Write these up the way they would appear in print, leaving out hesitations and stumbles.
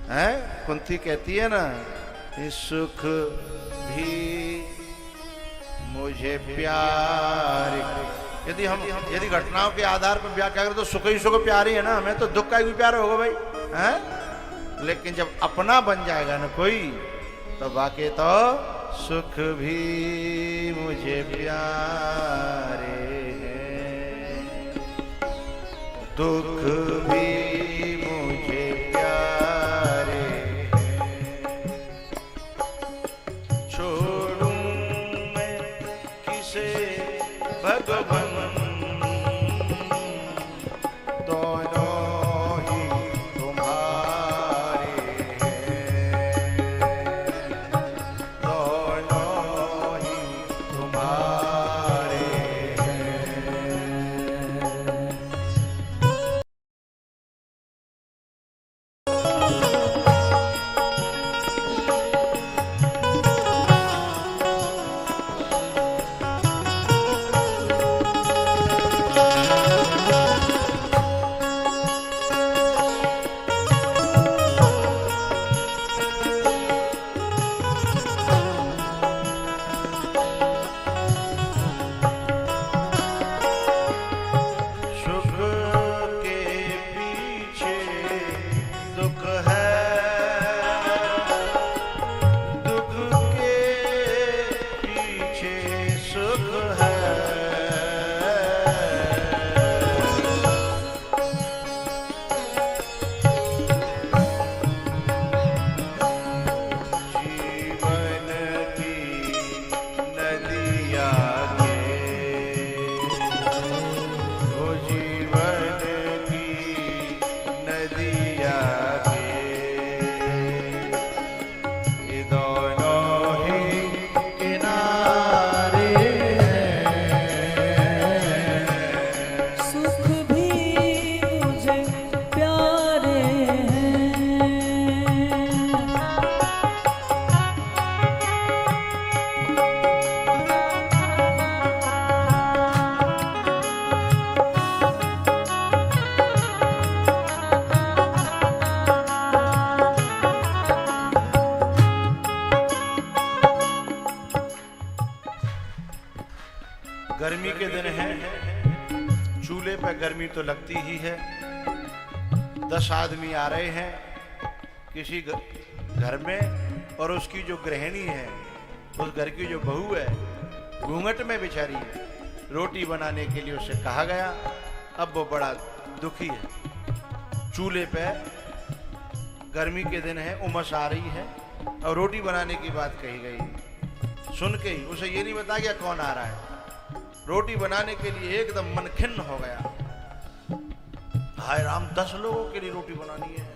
है। कुंती कहती है ना, सुख भी मुझे प्यारे। यदि घटनाओं के आधार पर व्याख्या करें तो सुख ही सुख प्यारे है ना, हमें तो दुख का भी प्यार होगा भाई, हैं? लेकिन जब अपना बन जाएगा ना कोई, तो बाकी तो सुख भी मुझे प्यारे हैं, दुख भी मुझे प्यारे हैं। छोड़ूं मैं किसे भगवन, दोनों ही तुम्हारे हैं, दोनों ही तुम्हारे हैं। सुख के पीछे दुख है, दुख के पीछे सुख है। जीवन की नदिया के, ओ जीवन की नदिया के, ये दोनों ही किनारे हैं। सुख भी मुझे प्यारे हैं। गर्मी के दिन हैं, चूल्हे पे गर्मी तो लगती ही है। 10 आदमी आ रहे हैं किसी घर में, और उसकी जो गृहिणी है, उस घर की जो बहू है, घूंघट में बेचारी है। रोटी बनाने के लिए उसे कहा गया, अब वो बड़ा दुखी है। चूल्हे पे गर्मी के दिन है, उमस आ रही है, और रोटी बनाने की बात कही गई। सुन के ही उसे ये नहीं बता गया कौन आ रहा है। रोटी बनाने के लिए एकदम मन खिन्न हो गया। हाय राम, 10 लोगों के लिए रोटी बनानी है,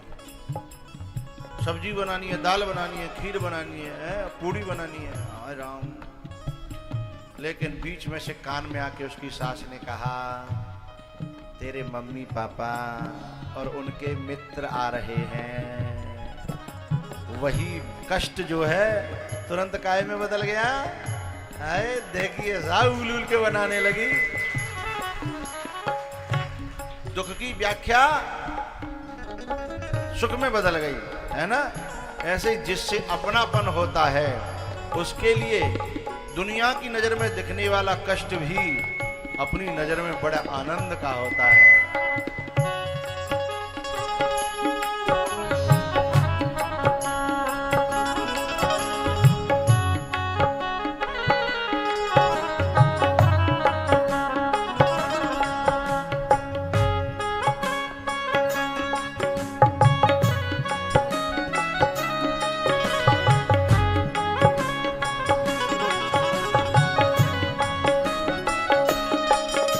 सब्जी बनानी है, दाल बनानी है, खीर बनानी है, पूड़ी बनानी है। हाय राम। लेकिन बीच में से कान में आके उसकी सास ने कहा, तेरे मम्मी पापा और उनके मित्र आ रहे हैं। वही कष्ट जो है तुरंत काय में बदल गया। आए देखिए, उल उल के बनाने लगी। दुख की व्याख्या सुख में बदल गई, है ना। ऐसे जिससे अपनापन होता है, उसके लिए दुनिया की नजर में दिखने वाला कष्ट भी अपनी नजर में बड़ा आनंद का होता है।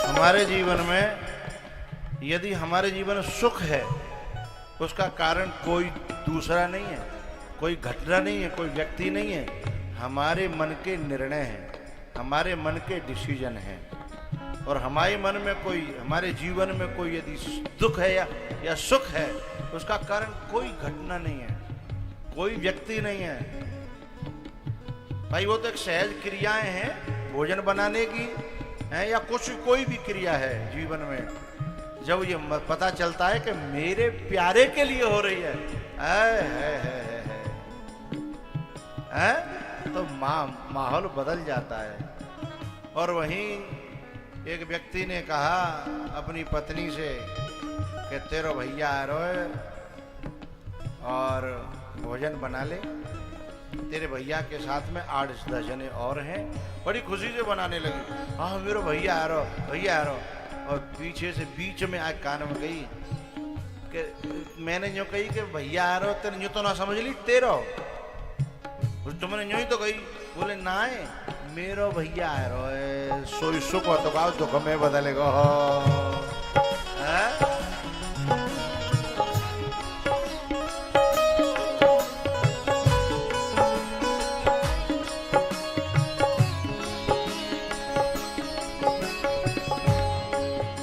हमारे जीवन में यदि हमारे जीवन में सुख है, उसका कारण कोई दूसरा नहीं है, कोई घटना नहीं है, कोई व्यक्ति नहीं है। हमारे मन के निर्णय हैं, हमारे मन के डिसीजन हैं। और हमारे मन में कोई, हमारे जीवन में कोई यदि दुख है या सुख है, उसका कारण कोई घटना नहीं है, कोई व्यक्ति नहीं है भाई। वो तो एक सहज क्रियाएं हैं, भोजन बनाने की है या कुछ कोई भी क्रिया है जीवन में। जब ये पता चलता है कि मेरे प्यारे के लिए हो रही है, है तो माहौल बदल जाता है। और वहीं एक व्यक्ति ने कहा अपनी पत्नी से कि तेरो भैया आ रहे और भोजन बना ले, तेरे भैया के साथ में 8-10 जने और हैं। बड़ी खुशी से बनाने लगी, हाँ मेरा भैया आ रहा, भैया आ रहा। और पीछे से बीच में आग कान में गई कि मैंने जो कही कि भैया आ रहा, तेरे जो तो ना समझ ली तेरो, तुमने जो ही तो कही। बोले ना मेरो भैया आ रहा है, सोई सुख हो तो गाओ दुख में बदलेगा।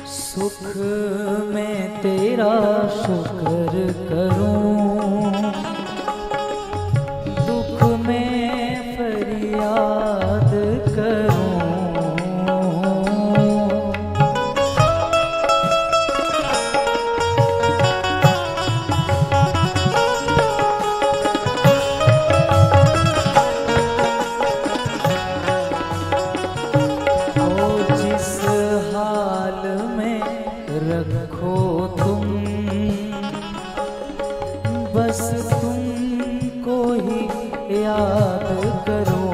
सुख में तेरा शुक्र करूं, दुख में फरियाद करूं। ओ जिस हाल में रखो तुम, बस तुमको ही याद करो।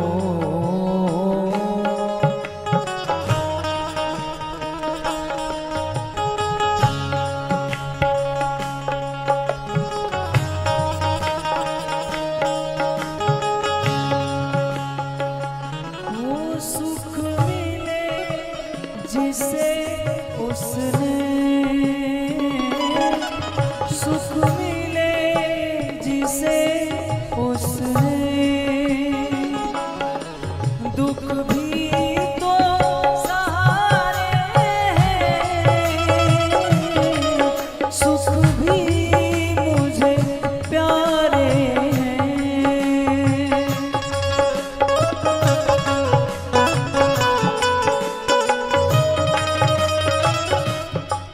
वो सुख मिले जिसे उसने, सुख मिले जिसे उसने, दुख भी तो सहारे हैं, सुख भी मुझे प्यारे हैं।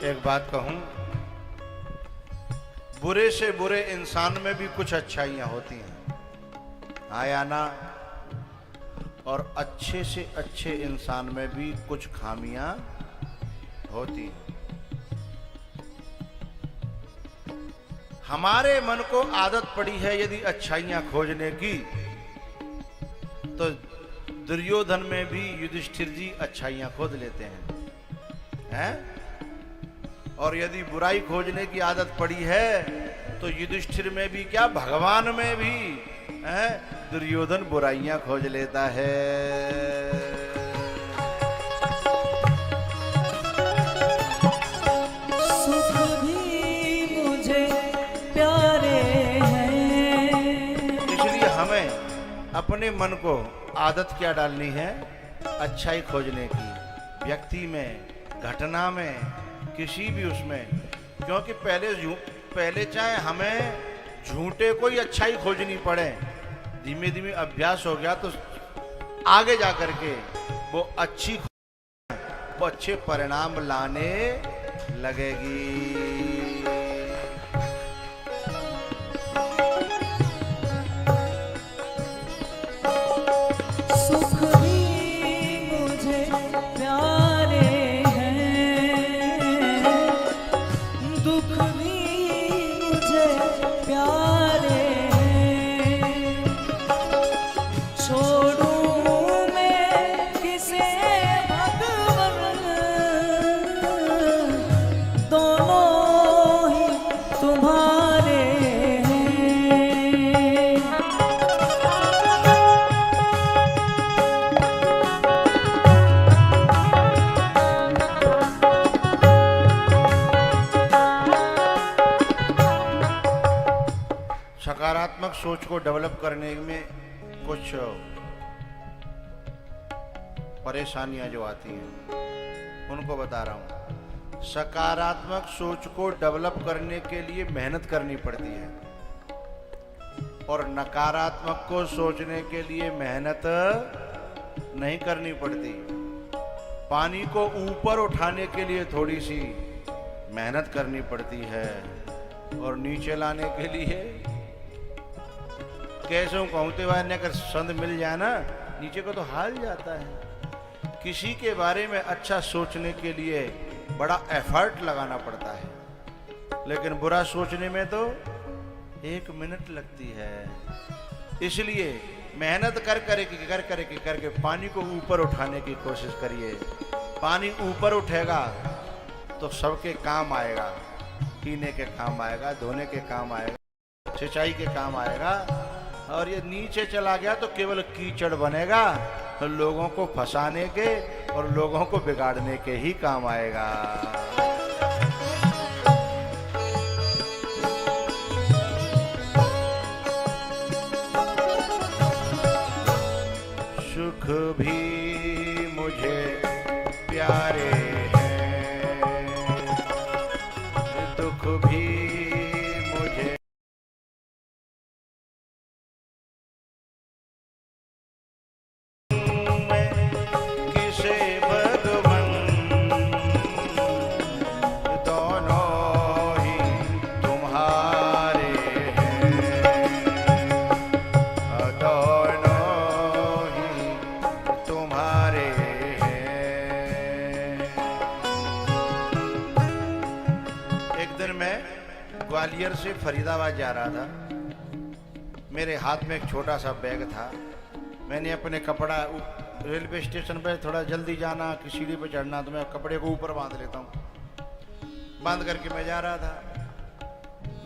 एक बात कहूं, बुरे से बुरे इंसान में भी कुछ अच्छाइयां होती हैं, हाँ या ना? और अच्छे से अच्छे इंसान में भी कुछ खामियां होती हैं। हमारे मन को आदत पड़ी है यदि अच्छाइयां खोजने की, तो दुर्योधन में भी युधिष्ठिर जी अच्छाइयां खोज लेते हैं। और यदि बुराई खोजने की आदत पड़ी है तो युधिष्ठिर में भी क्या, भगवान में भी दुर्योधन बुराइयां खोज लेता है। सुख भी मुझे प्यारे हैं। इसलिए हमें अपने मन को आदत क्या डालनी है, अच्छाई खोजने की, व्यक्ति में, घटना में, किसी भी उसमें। क्योंकि पहले चाहे हमें झूठे को ही अच्छाई खोजनी पड़े, धीमे धीमे अभ्यास हो गया तो आगे जा करके वो अच्छे परिणाम लाने लगेगी। सुख भी मुझे प्यारे हैं, दुख भी मुझे प्यारे हैं। छोड़ूं मैं किसे भगवन, दोनों ही तुम्हारे हैं। सकारात्मक सोच को डेवलप करने में कुछ परेशानियां जो आती हैं उनको बता रहा हूं। सकारात्मक सोच को डेवलप करने के लिए मेहनत करनी पड़ती है, और नकारात्मक को सोचने के लिए मेहनत नहीं करनी पड़ती। पानी को ऊपर उठाने के लिए थोड़ी सी मेहनत करनी पड़ती है, और नीचे लाने के लिए कैसे कहते हुए ने अगर संद मिल जाए ना नीचे को तो हाल जाता है। किसी के बारे में अच्छा सोचने के लिए बड़ा एफर्ट लगाना पड़ता है, लेकिन बुरा सोचने में तो 1 मिनट लगती है। इसलिए मेहनत करके पानी को ऊपर उठाने की कोशिश करिए। पानी ऊपर उठेगा तो सबके काम आएगा, पीने के काम आएगा, धोने के काम आएगा, सिंचाई के काम आएगा। और ये नीचे चला गया तो केवल कीचड़ बनेगा, तो लोगों को फंसाने के और लोगों को बिगाड़ने के ही काम आएगा। सुख भी मुझे प्यारे हैं, दुख भी मुझे किसे भगवन दोनों ही तुम्हारे हैं, दोनों ही तुम्हारे हैं। एक दिन मैं ग्वालियर से फरीदाबाद जा रहा था। मेरे हाथ में एक छोटा सा बैग था। मैंने अपने कपड़ा रेलवे स्टेशन पे थोड़ा जल्दी जाना कि सीढ़ी पे चढ़ना, तो मैं कपड़े को ऊपर बांध लेता हूँ। बांध करके मैं जा रहा था।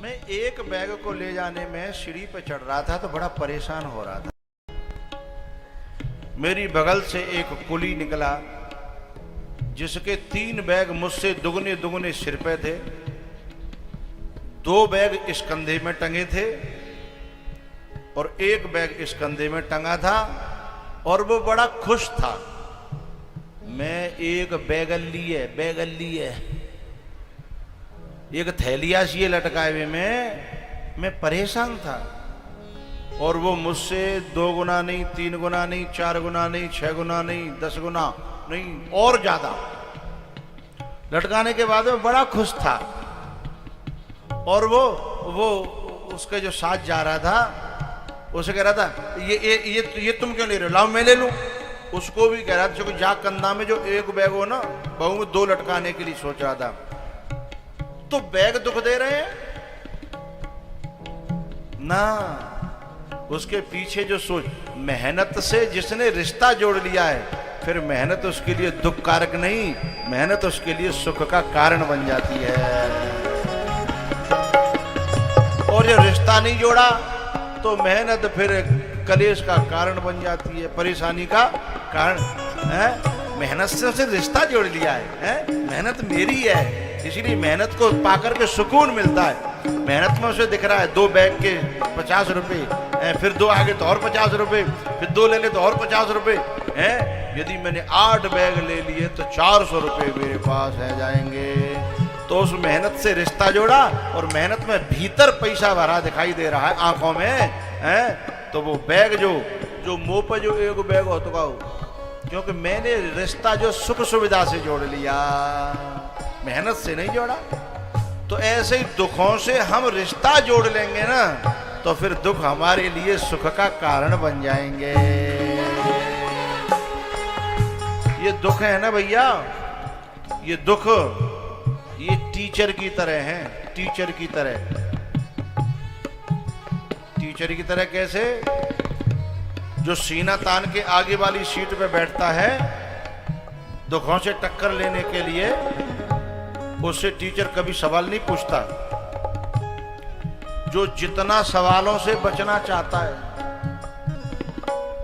मैं एक बैग को ले जाने में सीढ़ी पे चढ़ रहा था तो बड़ा परेशान हो रहा था। मेरी बगल से एक कुली निकला जिसके 3 बैग मुझसे दुगने दुगने सिर पे थे। 2 बैग इस कंधे में टंगे थे और 1 बैग इस कंधे में टंगा था, और वो बड़ा खुश था। मैं एक बैगल लिए एक थैलिया सी लटकाए हुए में मैं परेशान था। और वो मुझसे 2 गुना नहीं, 3 गुना नहीं, 4 गुना नहीं, 6 गुना नहीं, 10 गुना नहीं, और ज्यादा लटकाने के बाद में बड़ा खुश था। और वो उसके जो साथ जा रहा था उसे कह रहा था ये तुम क्यों ले रहे हो, लाओ मैं ले लूं। उसको भी कह रहा था जा कंधा में जो 1 बैग हो ना बहू में 2 लटकाने के लिए सोच रहा था। तो बैग दुख दे रहे हैं ना, उसके पीछे जो सोच, मेहनत से जिसने रिश्ता जोड़ लिया है फिर मेहनत उसके लिए दुख कारक नहीं, मेहनत उसके लिए सुख का कारण बन जाती है। और जो रिश्ता नहीं जोड़ा तो मेहनत फिर कलेश का कारण बन जाती है, परेशानी का कारण है। मेहनत से उसे रिश्ता जोड़ लिया है, मेहनत मेरी है, इसीलिए मेहनत को पाकर के सुकून मिलता है। मेहनत में उसे दिख रहा है 2 बैग के 50 रुपए, फिर 2 आगे तो और 50 रुपए, फिर 2 ले ले तो और 50 रुपए हैं। यदि मैंने 8 बैग ले लिए तो 400 रुपए मेरे पास है जाएंगे। तो उस मेहनत से रिश्ता जोड़ा और मेहनत में भीतर पैसा भरा दिखाई दे रहा है आंखों में, तो वो बैग जो मुंह पर जो 1 बैग हो तो क्योंकि मैंने रिश्ता जो सुख सुविधा से जोड़ लिया, मेहनत से नहीं जोड़ा। तो ऐसे ही दुखों से हम रिश्ता जोड़ लेंगे ना तो फिर दुख हमारे लिए सुख का कारण बन जाएंगे। ये दुख है ना भैया, ये दुख ये टीचर की तरह हैं, टीचर की तरह। टीचर की तरह कैसे? जो सीना तान के आगे वाली सीट पे बैठता है दुखों से टक्कर लेने के लिए, उससे टीचर कभी सवाल नहीं पूछता। जो जितना सवालों से बचना चाहता है,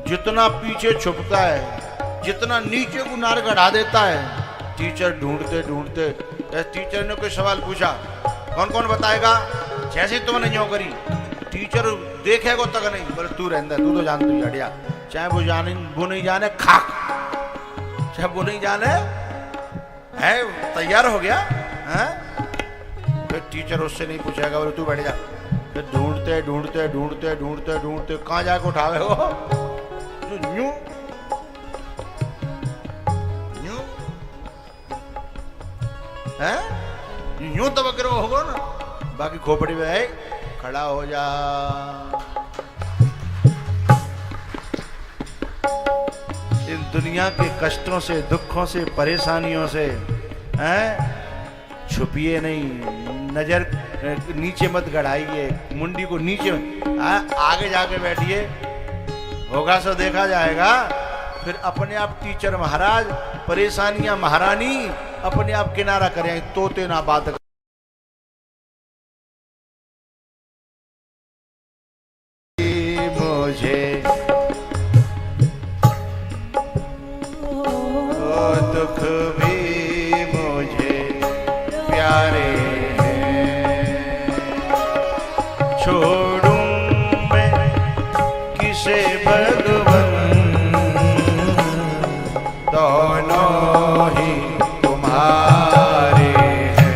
जितना पीछे छुपता है, जितना नीचे को नार गढ़ा देता है, टीचर ढूंढते ढूंढते, टीचर ने कोई सवाल पूछा, कौन कौन बताएगा? जैसे तुमने न्यों करी, टीचर देखेगा तक नहीं, बोले तू रहता, तू तो जानती है हटिया, चाहे वो नहीं जाने खाक, चाहे वो नहीं जाने है, तैयार हो गया है? फिर टीचर उससे नहीं पूछेगा, बोले तू बैठ जा। फिर ढूंढते ढूंढते ढूंढते ढूंढते ढूंढते कहाँ जाके उठावे हो? न्यू न्यू है, न्यू तो बकरो होगा ना, बाकी खोपड़ी में है, खड़ा हो जा। दुनिया के कष्टों से, दुखों से, परेशानियों से हैं छुपिए नहीं, नजर नीचे मत गड़ाइए, मुंडी को नीचे आगे जाके बैठिए, होगा सो देखा जाएगा। फिर अपने आप टीचर महाराज, परेशानियां महारानी, अपने आप किनारा करें, तोते ना बात मुझे दुख भी मुझे प्यारे हैं, छोड़ूं मैं किसे भगवन, दोनों ही तुम्हारे हैं।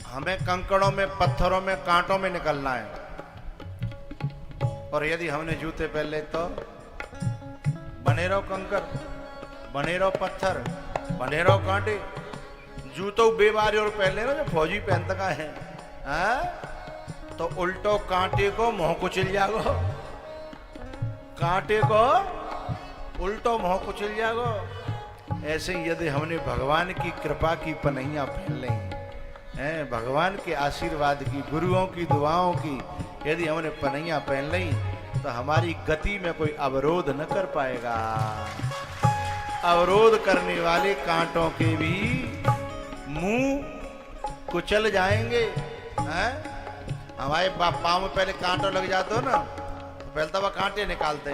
हमें कंकड़ों में, पत्थरों में, कांटों में निकलना है। और यदि हमने जूते पहन ले तो बने रहो कंकर, बने रहो पत्थर, बने रहो कांटे। जूतो बेबारी और पहन ले जो फौजी पहनता का है, तो उल्टो कांटे को मुंह कुचल जागो, कांटे को उल्टो मुंह कुचल जागो। ऐसे ही यदि हमने भगवान की कृपा की पनैया पहन ली हैं, भगवान के आशीर्वाद की, गुरुओं की दुआओं की यदि हमने पनैया पहन ली, तो हमारी गति में कोई अवरोध न कर पाएगा। अवरोध करने वाले कांटों के भी मुंह कुचल जाएंगे। हैं? हमारे पाँव में पहले कांटो लग जाते हो ना, तो पहले तो वह कांटे निकालते,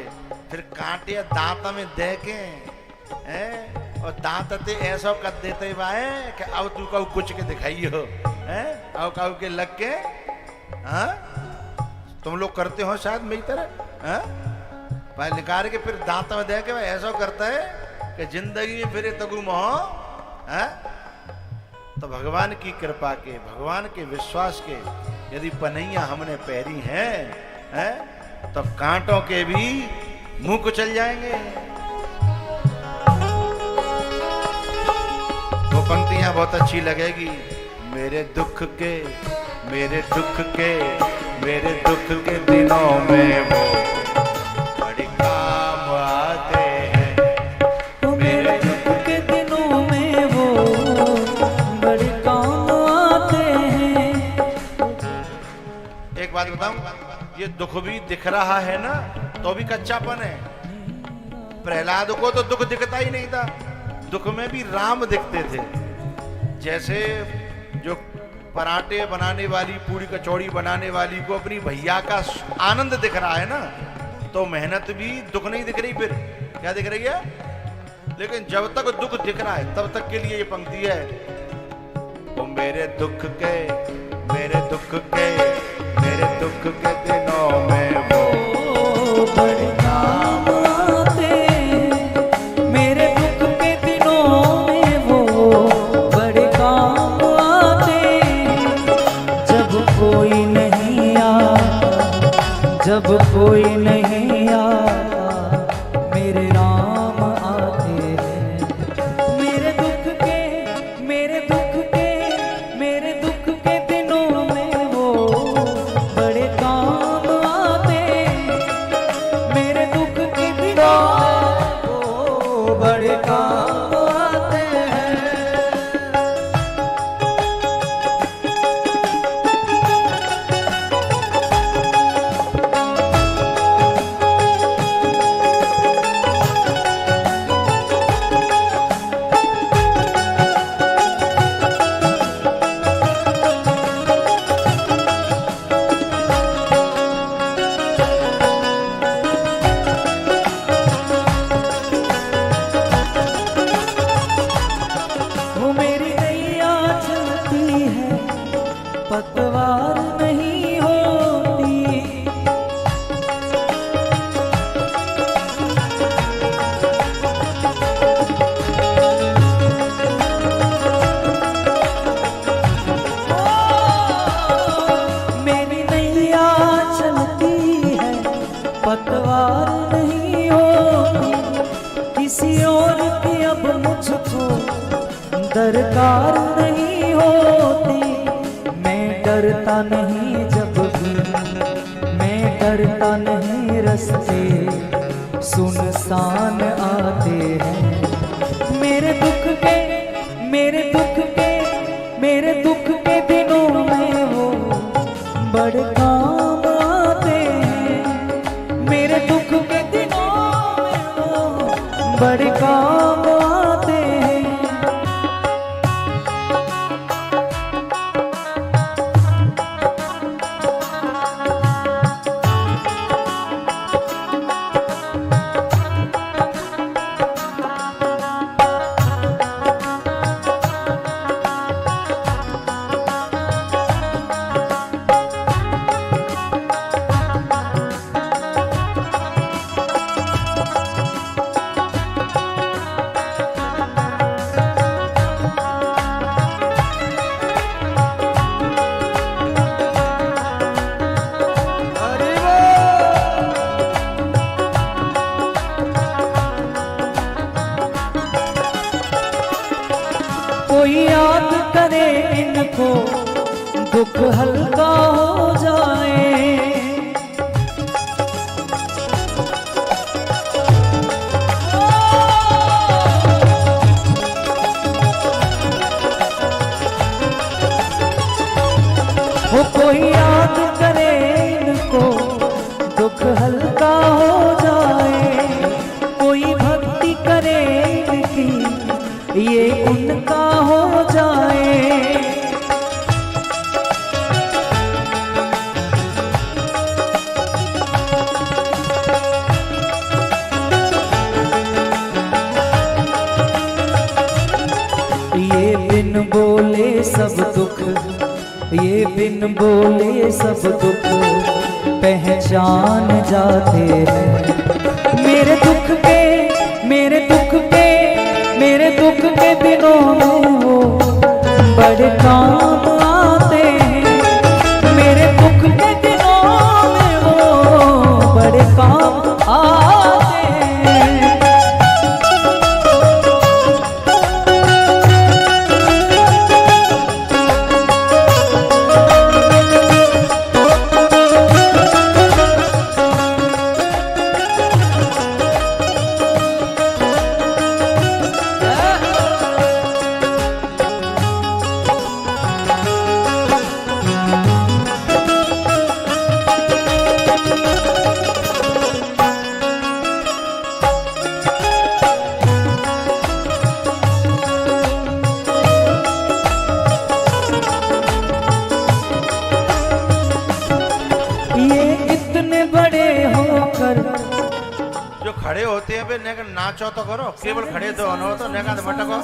फिर कांटे दांत में दे के और दांत ते ऐसा कर देते बाए कि अब तू कहू कुछ के दिखाई हो, अब कहू के लग के। हाँ, तुम लोग करते हो शायद मेरी तरह, पहले निकाल के फिर दांत में दे के ऐसा करता है कि जिंदगी में फिर तगु मोह। तो भगवान की कृपा के, भगवान के विश्वास के यदि पनैया हमने पहरी हैं, तब कांटों के भी मुंह कुचल जाएंगे। वो पंक्तियां बहुत अच्छी लगेगी। मेरे दुख के, मेरे दुख के, मेरे दुख के दिनों में वो बड़े काम आते हैं। मेरे दुख के दिनों में वो बड़े काम आते हैं। एक बात बताऊं, ये दुख भी दिख रहा है ना, तो भी कच्चापन है। प्रहलाद को तो दुख दिखता ही नहीं था, दुख में भी राम दिखते थे। जैसे जो पराठे बनाने वाली, पूरी कचौड़ी बनाने वाली को अपनी भैया का आनंद दिख रहा है ना, तो मेहनत भी दुख नहीं दिख रही, फिर क्या दिख रही है? लेकिन जब तक दुख दिख रहा है तब तक के लिए ये पंक्ति है, वो मेरे दुख के, मेरे दुख के, मेरे दुख के दिनों में वो बड़े काम आते हैं। मेरे दुख के दिनों में वो बड़े काम आते हैं। जब कोई नहीं आता, जब कोई नहीं आता, मेरे राम आते हैं। मेरे दुख के, मेरे दुख के, मेरे दुख के दिनों में वो बड़े काम आते हैं। मेरे दुख के दिनों में वो बड़े काम आते हैं। वो मेरी नैया चलती है पतवार नहीं होती। मेरी नैया चलती है, पतवार नहीं होती। किसी और की अब मुझको दरकार नहीं होती। मैं डरता नहीं जब भी, मैं डरता नहीं रास्ते सुनसान आते हैं। मेरे दुख के, मेरे दुख के, मेरे दुख के दिनों में वो बड़े काम आते हैं। मेरे दुख के दिनों में वो बड़े काम आते हैं। कोई याद करे इनको, दुख हल्का हो जाए। वो कोई याद करे इनको, दुख हल्का हो जाए। कोई भक्ति करे इनकी, ये उनका हो जाए। ये बिन बोले सब दुख, ये बिन बोले सब दुख पहचान जाते हैं। मेरे दुख के, मेरे दुख के, मेरे दुख के दिनों में वो बड़े काम आते हैं। मेरे दुख के दिनों में वो बड़े काम आते हैं। जो खड़े होते हैं बे नेका नाचो तो करो, केवल खड़े तो हो तो नेका तो मटको।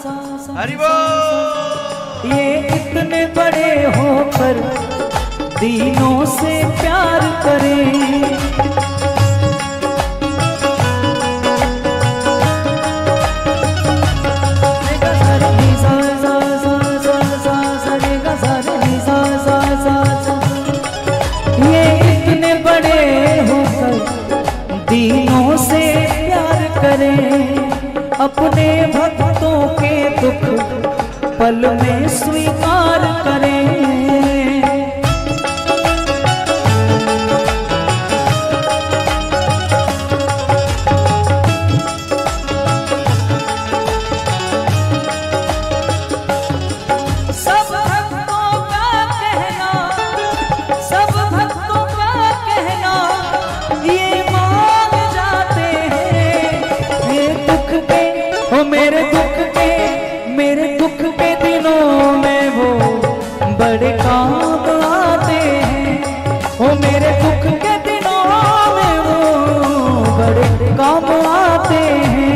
हरि बोल। ये इतने बड़े होकर दीनों से प्यार करें। ये इतने बड़े होकर दीनों से प्यार करें। अपने भक्तों के दुख पल में स्वीकार करें। बड़े काम आते हैं, ओ मेरे दुख के दिनों में वो बड़े काम आते हैं।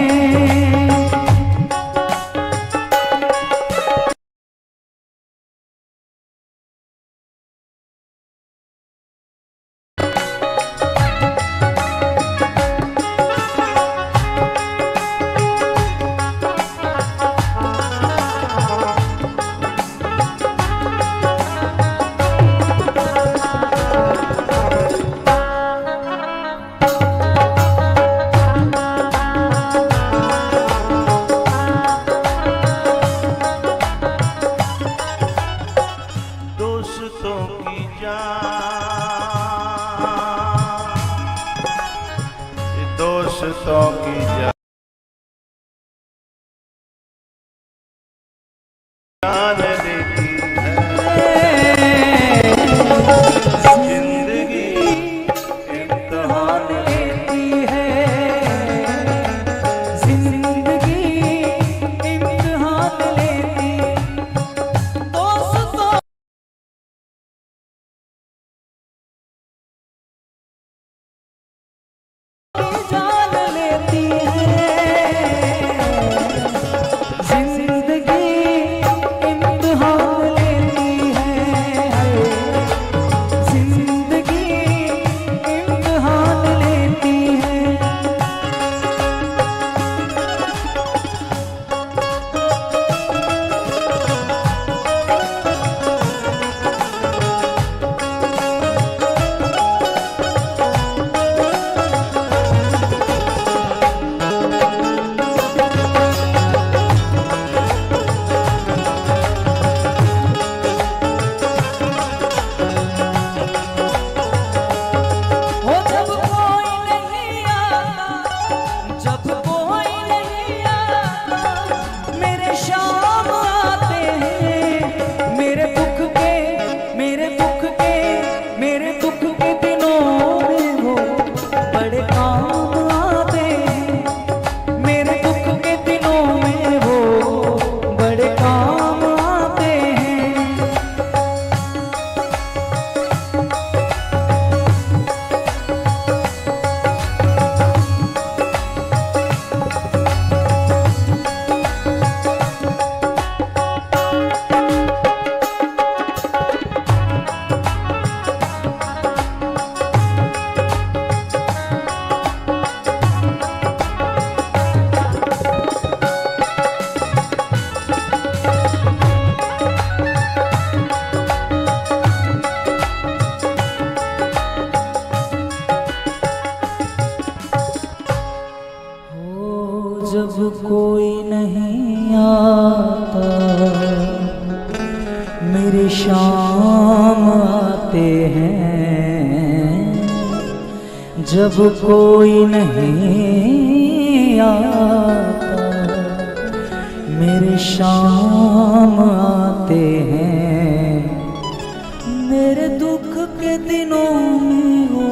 दोस्तों की जान लेती है जिंदगी इम्तिहान लेती है, जिंदगी इम्तिहान लेती, दोस्तों की जान लेती है, जिंदगी इम्तिहान लेती है, जिंदगी इम्तिहान लेती है। हो जब कोई नहीं आता, जब कोई नहीं आता, मेरे शाम आते हैं, मेरे दुख के, मेरे दुख के, मेरे दुख के दिनों में वो बड़े काम आते हैं, मेरे दुख के दिनों में वो बड़े काम आते हैं। हो जब कोई नहीं आता, मेरे शाम आते हैं, जब कोई नहीं आता, मेरे शाम आते हैं, मेरे दुख के दिनों में वो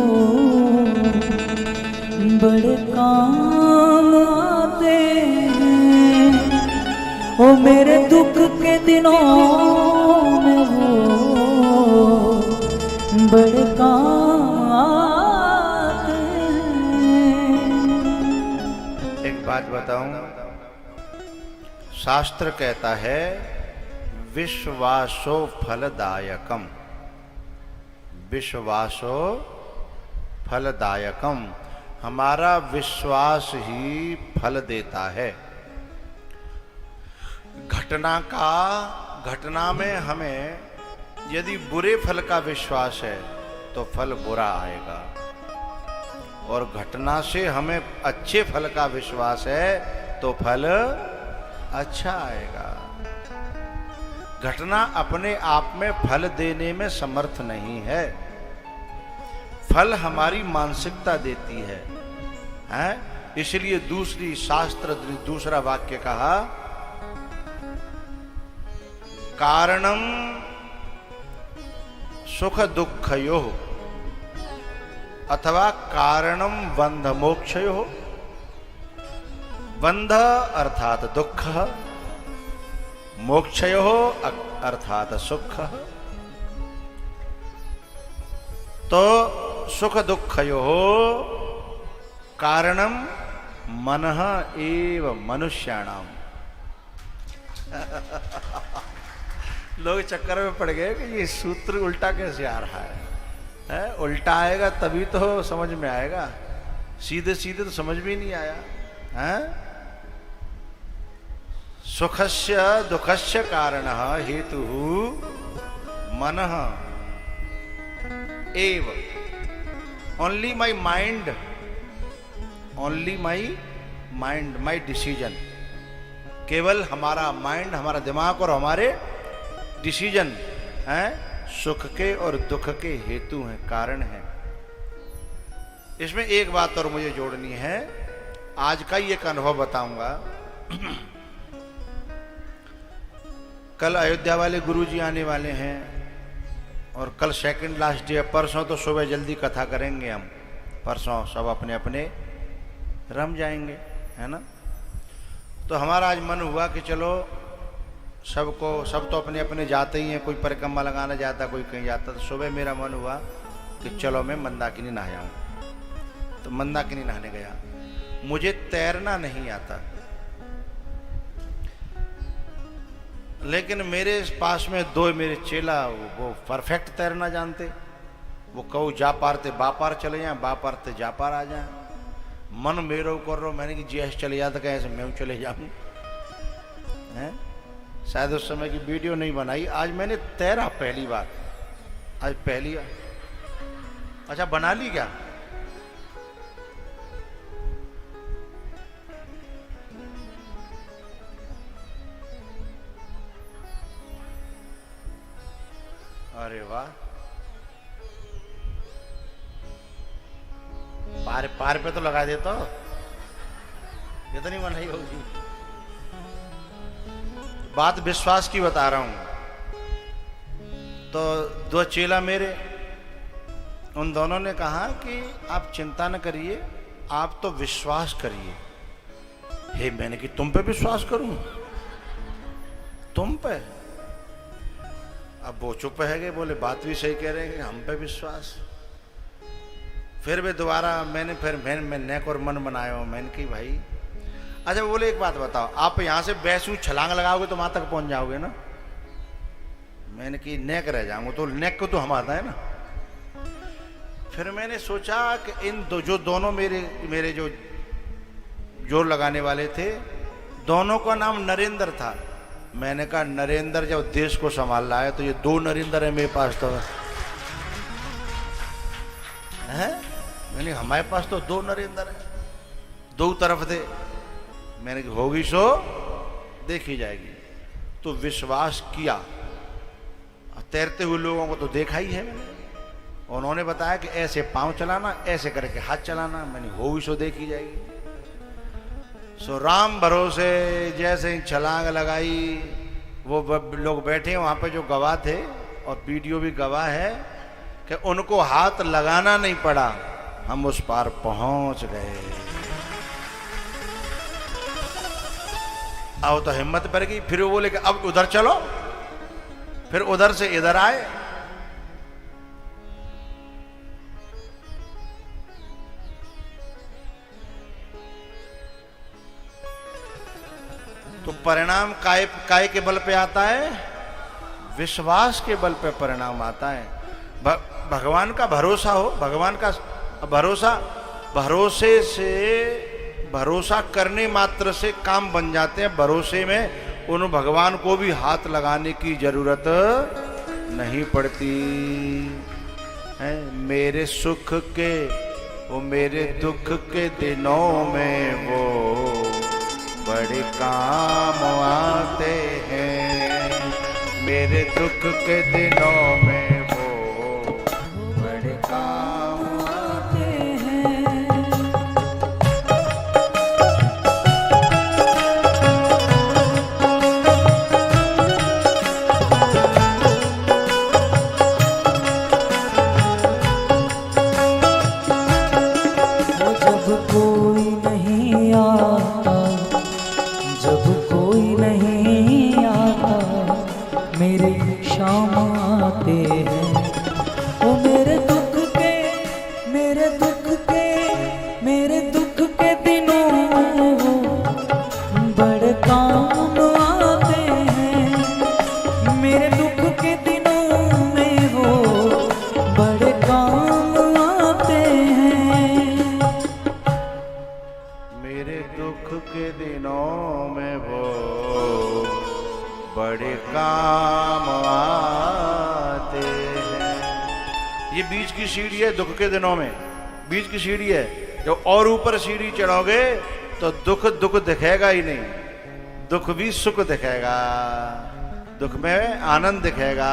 बड़े काम आते हैं, ओ मेरे दुख के दिनों में वो बड़े काम आते हैं। एक बात बताऊं, शास्त्र कहता है विश्वासो फलदायकम, विश्वासो फलदायकम, हमारा विश्वास ही फल देता है। घटना में हमें यदि बुरे फल का विश्वास है तो फल बुरा आएगा, और घटना से हमें अच्छे फल का विश्वास है तो फल अच्छा आएगा। घटना अपने आप में फल देने में समर्थ नहीं है, फल हमारी मानसिकता देती है, हैं? इसलिए दूसरा वाक्य कहा, कारणम सुख दुःखयोः अथवा कारणम बंध मोक्षयोः, बंध अर्थात दुख, मोक्षयोः अर्थात सुख। तो सुख दुःखयोः कारणम मनः एव मनुष्याणाम। लोग चक्कर में पड़ गए कि ये सूत्र उल्टा कैसे आ रहा है? उल्टा आएगा तभी तो समझ में आएगा, सीधे सीधे तो समझ में नहीं आया है? सुखस्य दुखस्य कारणः हेतुः मनः एव, only my mind, only my mind, my decision, केवल हमारा माइंड, हमारा दिमाग और हमारे डिसीजन हैं सुख के और दुख के हेतु हैं, कारण हैं। इसमें एक बात और मुझे जोड़नी है आज का ही एक अनुभव बताऊंगा। कल अयोध्या वाले गुरुजी आने वाले हैं और कल सेकंड लास्ट डे। परसों तो सुबह जल्दी कथा करेंगे हम, परसों सब अपने अपने रम जाएंगे, है ना। तो हमारा आज मन हुआ कि चलो सब तो अपने अपने जाते ही हैं, कोई परिक्रमा लगाना जाता, कोई कहीं जाता। तो सुबह मेरा मन हुआ कि चलो मैं मंदाकिनी नहा जाऊँ। तो मंदाकिनी नहाने गया। मुझे तैरना नहीं आता, लेकिन मेरे पास में दो मेरे चेला वो परफेक्ट तैरना जानते। वो कहूँ जा पार ते बा पार चले जाए, बा पार ते जा पार आ जाए। मन मेरो कर रहा, मैंने कि जी ऐसे चले जाता कैसे मैं चले जाऊँ, हैं। शायद उस समय की वीडियो नहीं बनाई। आज मैंने तैरा पहली बार, आज पहली बार। अच्छा बना ली क्या? अरे वाह, पार पे तो लगा देता, इतनी बनाई होगी। बात विश्वास की बता रहा हूं। तो दो चेला मेरे, उन दोनों ने कहा कि आप चिंता न करिए, आप तो विश्वास करिए। हे मैंने कि तुम पे विश्वास करूं? तुम पे? अब वो चुप है गए, बोले बात भी सही कह रहे हैं कि हम पे विश्वास। फिर वे दोबारा मैं नेक और मन बनाया हूं। मैंने कि भाई अच्छा, बोले एक बात बताओ, आप यहां से बैसू छलांग लगाओगे तो वहां तक पहुंच जाओगे ना। मैंने कि नेक रह जाऊंगा, तो नेक को तो हम आता है ना। फिर मैंने सोचा कि इन जो दोनों मेरे जो जोर लगाने वाले थे, दोनों का नाम नरेंद्र था। मैंने कहा नरेंद्र जब देश को संभाल रहा है तो ये दो नरेंद्र है मेरे पास तो है। मैंने हमारे पास तो दो नरेंद्र है, दो तरफ थे। मैंने कहा होगी सो देखी जाएगी। तो विश्वास किया। तैरते हुए लोगों को तो देखा ही है मैंने। उन्होंने बताया कि ऐसे पांव चलाना, ऐसे करके हाथ चलाना। मैंने होगी सो देखी जाएगी। सो राम भरोसे जैसे ही छलांग लगाई, वो लोग बैठे वहां पे जो गवाह थे, और वीडियो भी गवाह है कि उनको हाथ लगाना नहीं पड़ा, हम उस पार पहुंच गए। अब तो हिम्मत बढ़ गई। फिर वो बोले कि अब उधर चलो। फिर उधर से इधर आए। तो परिणाम काय के बल पे आता है? विश्वास के बल पे परिणाम आता है। भगवान का भरोसा हो, भगवान का भरोसा करने मात्र से काम बन जाते हैं। भरोसे में उन भगवान को भी हाथ लगाने की जरूरत नहीं पड़ती है। मेरे सुख के वो मेरे दुख के दिनों में वो बड़े काम आते हैं। मेरे दुख के दिनों में वो बड़े काम आते हैं। जब कोई नहीं आता, जब कोई नहीं आता, मेरे शाम आते हैं। वो मेरे दुख के दिनों वो बड़े काम आते हैं। मेरे दुख के दिनों में वो बड़े काम आते हैं। मेरे दुख के दिनों में वो बड़े काम आते हैं। ये बीच की सीढ़ी है। दुख के दिनों में बीच की सीढ़ी है। जब और ऊपर सीढ़ी चढ़ोगे तो दुख दिखेगा ही नहीं, दुख भी सुख दिखेगा। दुख में आनंद दिखेगा।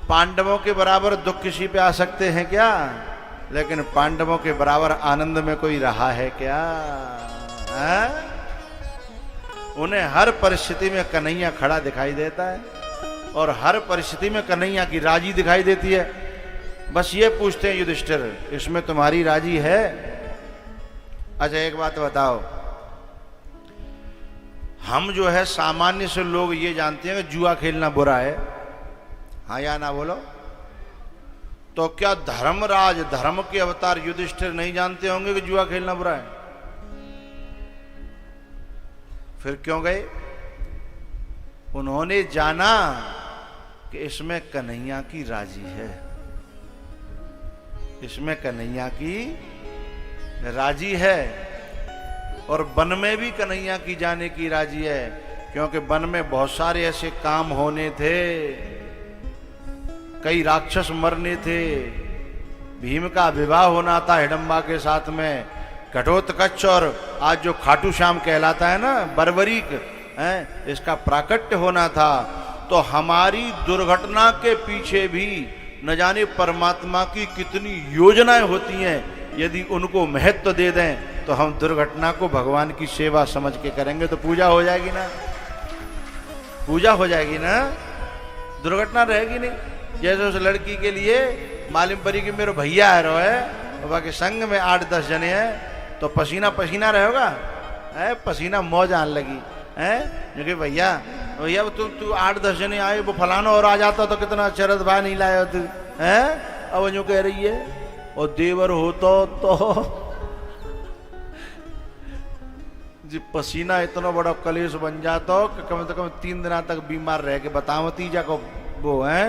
पांडवों के बराबर दुख किसी पे आ सकते हैं क्या? लेकिन पांडवों के बराबर आनंद में कोई रहा है क्या? है? उन्हें हर परिस्थिति में कन्हैया खड़ा दिखाई देता है और हर परिस्थिति में कन्हैया की राजी दिखाई देती है। बस ये पूछते हैं युधिष्ठिर, इसमें तुम्हारी राजी है? अच्छा एक बात बताओ, हम जो है सामान्य से लोग ये जानते हैं कि जुआ खेलना बुरा है, हाँ या ना बोलो? तो क्या धर्मराज, धर्म के अवतार युधिष्ठिर नहीं जानते होंगे कि जुआ खेलना बुरा है? फिर क्यों गए? उन्होंने जाना कि इसमें कन्हैया की राजी है, इसमें कन्हैया की राजी है। और वन में भी कन्हैया की जाने की राजी है, क्योंकि वन में बहुत सारे ऐसे काम होने थे, कई राक्षस मरने थे, भीम का विवाह होना था हिडंबा के साथ में, घटोत्कच और आज जो खाटू श्याम कहलाता है ना, बर्बरीक है, इसका प्राकट्य होना था। तो हमारी दुर्घटना के पीछे भी न जाने परमात्मा की कितनी योजनाएं होती हैं। यदि उनको महत्व दे दें तो हम दुर्घटना को भगवान की सेवा समझ के करेंगे तो पूजा हो जाएगी ना, पूजा हो जाएगी ना, दुर्घटना रहेगी नहीं। जैसे उस लड़की के लिए मालूम पड़ी कि मेरे भैया है रो है, और बाकी संग में 8-10 जने हैं, तो पसीना पसीना रहेगा, पसीना मौज आने लगी है, क्योंकि भैया भैया तू 8-10 जने आए, वो फलाना और आ जाता तो कितना अच्छा रथ भाई नहीं लाया तू है। अब जो कह रही है और देवर हो तो जी पसीना इतना बड़ा कलेश बन जाता कि कम से कम 3 दिन तक बीमार रह के बताओ तीजा को वो है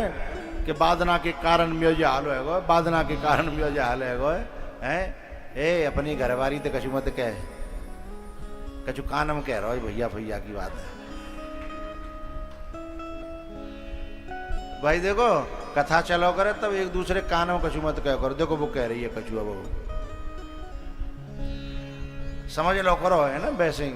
कि बादना के कारण म्योजे हाल होएगो, बादना के कारण म्योजे हाल होएगो है। ए अपनी घरवारी तो कछु मत कह, कछु कानम कह रहा है भैया भैया की बात है भाई। देखो कथा चलो करे तब एक दूसरे कान में कछु मत कह करो, देखो वो कह रही है कछु, अब वो समझ लो करो है ना वैसे ही।